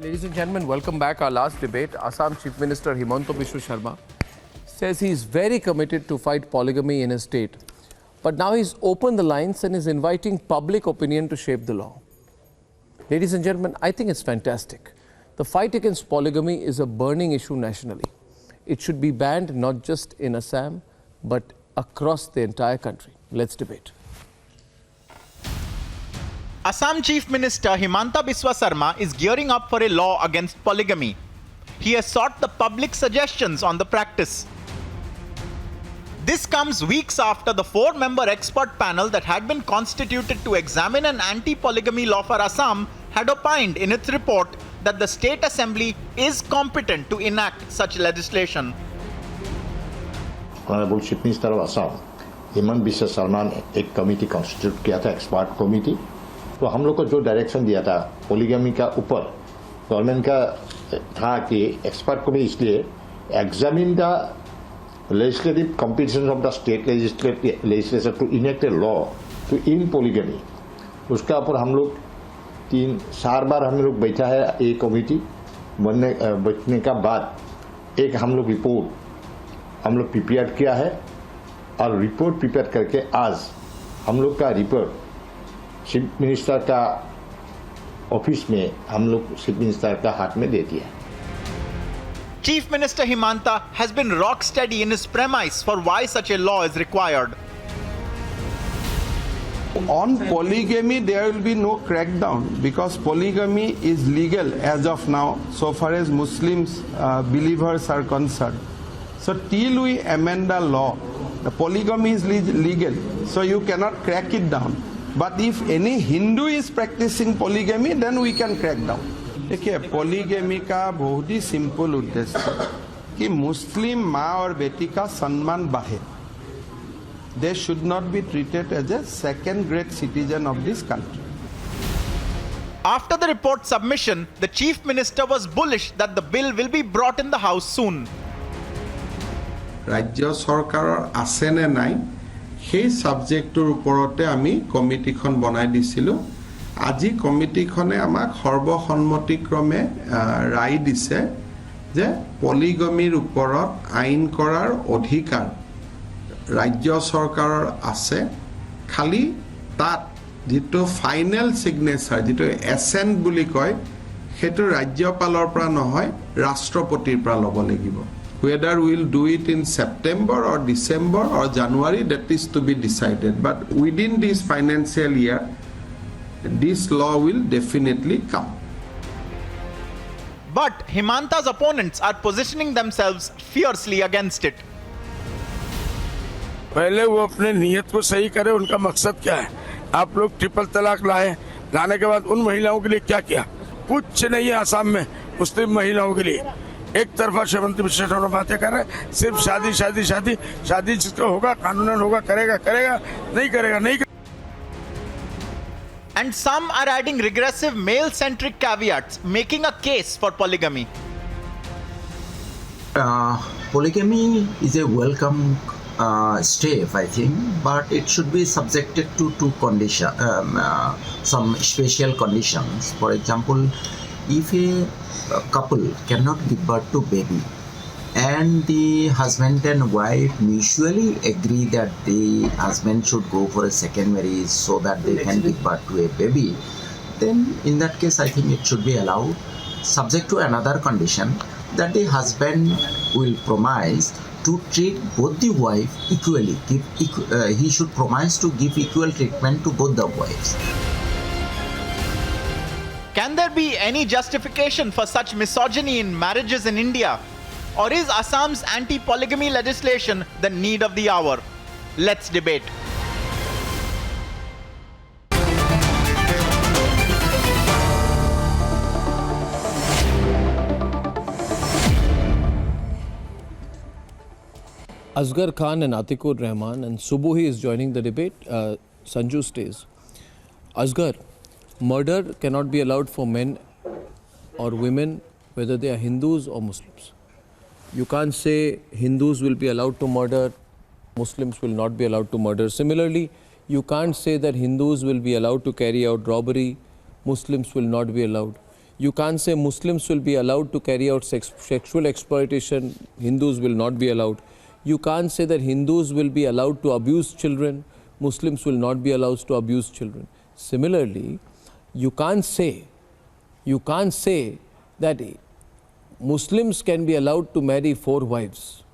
Ladies and gentlemen, welcome back. Our last debate. Assam Chief Minister Himanta Biswa Sarma says he is very committed to fight polygamy in his state. But now he's opened the lines and is inviting public opinion to shape the law. Ladies and gentlemen, I think it's fantastic. The fight against polygamy is a burning issue nationally. It should be banned not just in Assam, but across the entire country. Let's debate. Assam Chief Minister Himanta Biswa Sarma is gearing up for a law against polygamy. He has sought the public suggestions on the practice. This comes weeks after the 4-member expert panel that had been constituted to examine an anti-polygamy law for Assam had opined in its report that the State Assembly is competent to enact such legislation. Honorable Chief Minister of Assam, Himanta Biswa Sarma ने एक committee constitute किया था, expert committee. तो हम लोग को जो direction दिया था पॉलीगमी का ऊपर गवर्नमेंट का था कि एक्सपर्ट कमेटी इसलिए examine the legislative competitions of the state legislature to enact a law to end polygamy. उसका ऊपर हम लोग 3-4 बार हम लोग बैठा है. एक कमेटी बैठने का बाद एक हम लोग रिपोर्ट हम लोग प्रिपेयर किया है और रिपोर्ट प्रिपेयर करके आज हम लोग का रिपोर्ट चीफ मिनिस्टर का ऑफिस में हम लोग चीफ मिनिस्टर का हाथ में दे दिया. Chief Minister Himanta has been rock steady in his premise for why such a law is required. On polygamy, there will be no crackdown because polygamy is legal as of now, so far as Muslims believers are concerned. So till we amend the law, the polygamy is legal, so you cannot crack it down. But if any Hindu is practicing polygamy, then we can crack down. देखिए polygamy का बहुत ही simple उद्देश्य कि मुस्लिम माँ और बेटी का सम्मान बढ़े. They should not be treated as a second-grade citizen of this country. After the report submission, the Chief Minister was bullish that the bill will be brought in the House soon. राज्य सरकाৰৰ আছে নে নাই সেই সাবজেক্টৰ ওপৰতে আমি কমিটিখন বনাই দিছিলো. আজি কমিটিখনে আমাক সৰ্বসন্মতিক্ৰমে ৰায় দিছে যে পলিগমিৰ ওপৰত আইন কৰাৰ অধিকাৰ ৰাজ্য চৰকাৰৰ আছে. খালি তাত যেটো ফাইনেল সিগনেচাৰ যেটো এসেন্ট বুলি কয় হেতু ৰাজ্যপালৰ পৰা নহয় ৰাষ্ট্ৰপতিৰ পৰা ল'ব লাগিব. Whether we will do it in September or December or January, that is to be decided. But within this financial year, this law will definitely come. But Himanta's opponents are positioning themselves fiercely against it. पहले वो अपने नियत को सही करे. उनका मकसद क्या है? आप लोग ट्रिपल तलाक लाने के बाद उन महिलाओं के लिए क्या किया? कुछ नहीं है असम में मुस्लिम महिलाओं के लिए. एक तरफा हिमंता बिस्वा शर्मा बातें कर रहे हैं. सिर्फ शादी जिसका होगा कानूनन होगा करेगा नहीं करेगा. And some are adding regressive male-centric caveats, making a case for polygamy. Polygamy is a welcome step, I think, but it should be subjected to two conditions, some special conditions. For example, if a couple cannot give birth to baby, and the husband and wife mutually agree that the husband should go for a second marriage so that they can give birth to a baby, then in that case I think it should be allowed, subject to another condition that the husband will promise to treat both the wife equally. He should promise to give equal treatment to both the wives. Can there be any justification for such misogyny in marriages in India? Or is Assam's anti-polygamy legislation the need of the hour? Let's debate. Asghar Khan and Atikur Rahman and Subuhi is joining the debate. Sanju stays. Asghar, murder cannot be allowed for men or women, whether they are Hindus or Muslims. You can't say Hindus will be allowed to murder, Muslims will not be allowed to murder. Similarly, you can't say that Hindus will be allowed to carry out robbery, Muslims will not be allowed. You can't say Muslims will be allowed to carry out sexual exploitation, Hindus will not be allowed. You can't say that Hindus will be allowed to abuse children, Muslims will not be allowed to abuse children. Similarly, you can't say that Muslims can be allowed to marry 4 wives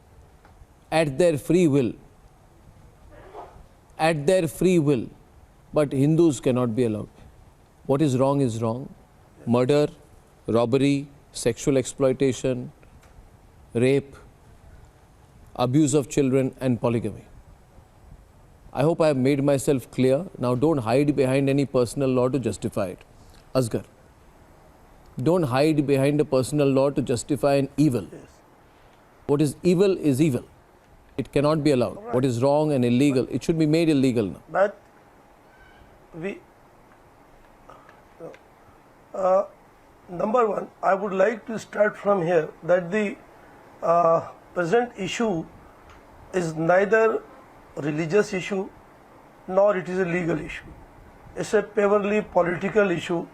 at their free will. At their free will. But Hindus cannot be allowed. What is wrong is wrong. Murder, robbery, sexual exploitation, rape, abuse of children and polygamy. I hope I have made myself clear. Now don't hide behind any personal law to justify it. Asghar, don't hide behind a personal law to justify an evil. What is evil is evil. It cannot be allowed. What is wrong and illegal, it should be made illegal now. But number one, I would like to start from here that the present issue is neither religious issue nor it is a legal issue. It's a purely political issue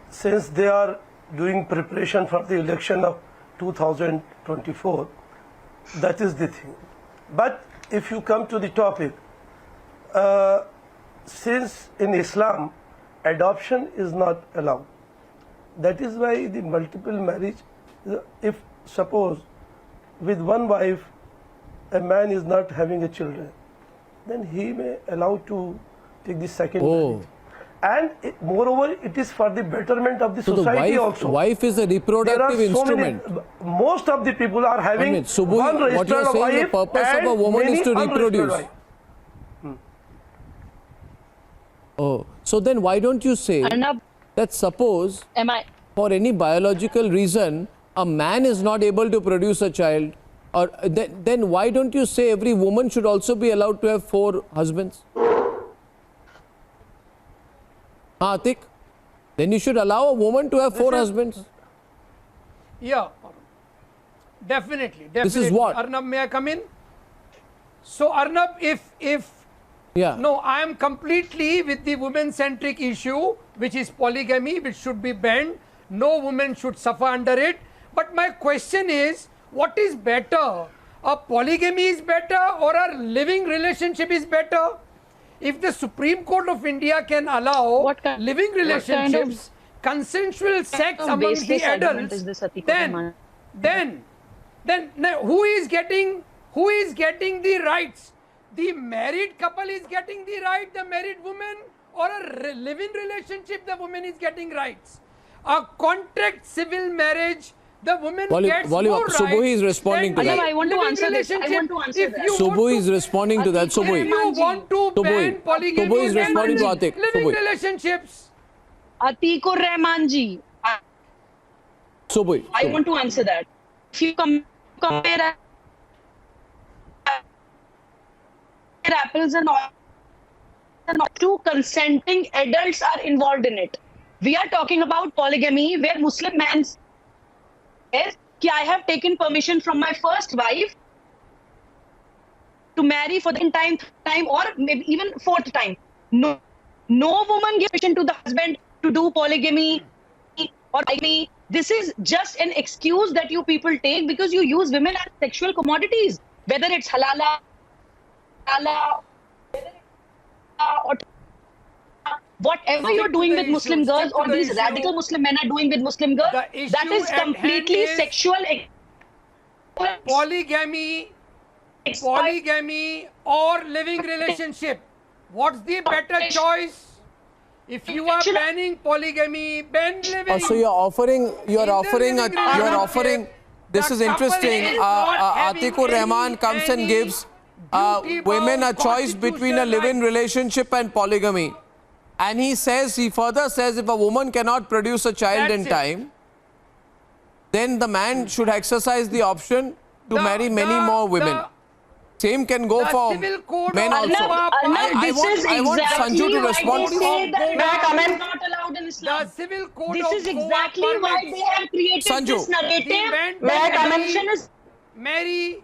since they are doing preparation for the election of 2024. That is the thing. But if you come to the topic, since in Islam adoption is not allowed, that is why the multiple marriage, if suppose with one wife a man is not having a children, then he may allow to take the second marriage. And moreover, it is for the betterment of the society also. Wife is a reproductive instrument. Most of the people are having one registered what you are saying, wife, the purpose of a woman is to reproduce. Oh, so then why don't you say Arnab, that suppose for any biological reason a man is not able to produce a child, or then why don't you say every woman should also be allowed to have 4 husbands? Atik, then you should allow a woman to have 4 husbands. Yeah, definitely. This is what? Arnab, may I come in? So Arnab, Yeah. No, I am completely with the women-centric issue, which is polygamy, which should be banned. No woman should suffer under it. But my question is, what is better? A polygamy is better or a living relationship is better? If the Supreme Court of India can allow living relationships, consensual sex among the adults, then who is getting the rights? The married couple is getting the right, the married woman, or a living relationship, the woman is getting rights. A contract civil marriage, the woman gets more rights. Subui is responding to that. I want to answer this. Subui is responding to that. Subui. If you want to ban polygamy, Subui is responding to Atik. living relationships. Atikur Rahman ji. Subui. I want to answer that. If you compare apples and oranges, 2 consenting adults are involved in it. We are talking about polygamy where Muslim man says, I have taken permission from my first wife to marry for the 10th time or maybe even 4th time. No woman gives permission to the husband to do polygamy or polygamy. This is just an excuse that you people take because you use women as sexual commodities, whether it's halala or whatever you're doing with Muslim girls or these radical Muslim men are doing with Muslim girls, that is completely sexual. Polygamy or living relationship. What's the better choice? If you are banning polygamy, ban living. So you're offering. This is interesting. Atikur Rahman comes and gives women a choice between a live-in relationship and polygamy. And he further says if a woman cannot produce a child in time, then the man should exercise the option to marry many more women. Same can go for men also. I want Sanju to respond to that. Not allowed in Islam. The civil code this is exactly why they have created this narrative. Marry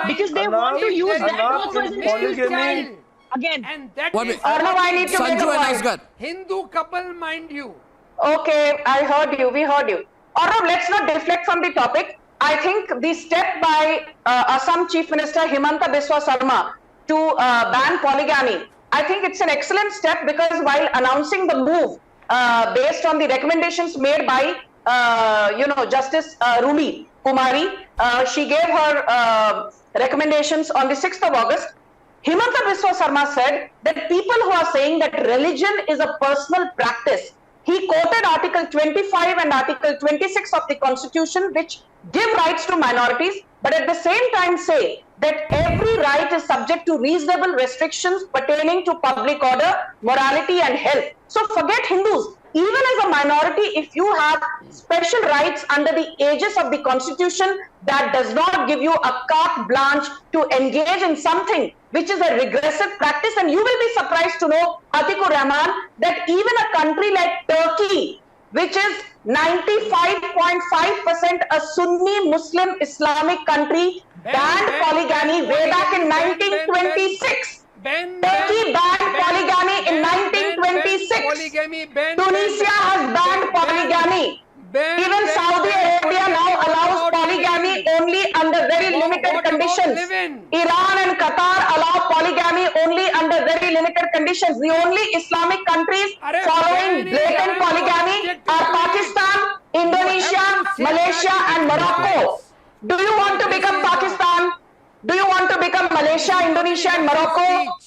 because they want to use that also as an excuse child. Again, and that Sanju and Asghar. Hindu couple, mind you. Okay, I heard you. We heard you. Arnab, let's not deflect from the topic. I think the step by Assam Chief Minister Himanta Biswa Sarma to ban polygamy, I think it's an excellent step because while announcing the move based on the recommendations made by Justice Rumi Kumari, she gave her recommendations on the 6th of August. Himanta Biswa Sarma said that people who are saying that religion is a personal practice, he quoted Article 25 and Article 26 of the Constitution, which give rights to minorities, but at the same time say that every right is subject to reasonable restrictions pertaining to public order, morality and health. So forget Hindus. Even as a minority, if you have special rights under the aegis of the Constitution, that does not give you a carte blanche to engage in something which is a regressive practice. And you will be surprised to know, Atikur Rahman, that even a country like Turkey, which is 95.5% a Sunni Muslim Islamic country, banned polygamy way back in 1926. Turkey banned polygamy in 1926. Tunisia has banned polygamy. Even Saudi Arabia now allows polygamy only under very limited conditions. Iran and Qatar allow polygamy only under very limited conditions. The only Islamic countries following blatant polygamy are Pakistan, Indonesia, Malaysia and Morocco. Do you want to become Pakistan? Do you want to become Malaysia, Indonesia and Morocco?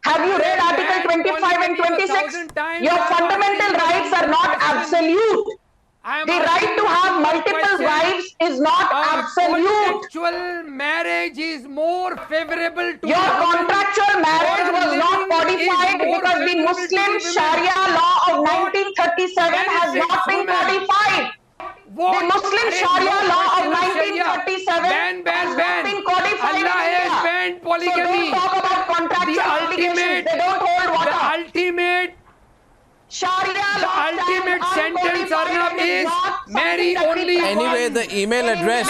Have you read Article 25 and 26? Your fundamental rights are not absolute. The right to have multiple wives is not absolute. Contractual marriage is more favorable to your contractual marriage was not codified because the Muslim Sharia law of 1937 has not been codified. The Muslim Sharia law of 1937 has not been codified in India. So don't talk about contractual obligations. They don't hold water. The ultimate sentence, Arnab, is marry only Anyway, the email address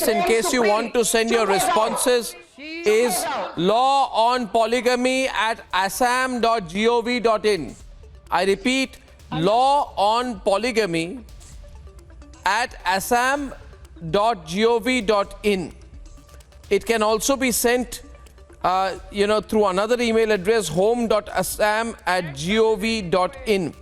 in case you want to send your responses is lawonpolygamy@assam.gov.in. I repeat, lawonpolygamy@assam.gov.in. It can also be sent through another email address, home.assam@gov.in.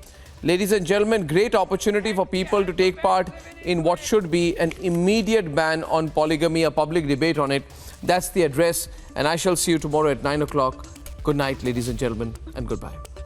Ladies and gentlemen, great opportunity for people to take part in what should be an immediate ban on polygamy, a public debate on it. That's the address, and I shall see you tomorrow at 9 o'clock. Good night, ladies and gentlemen, and goodbye.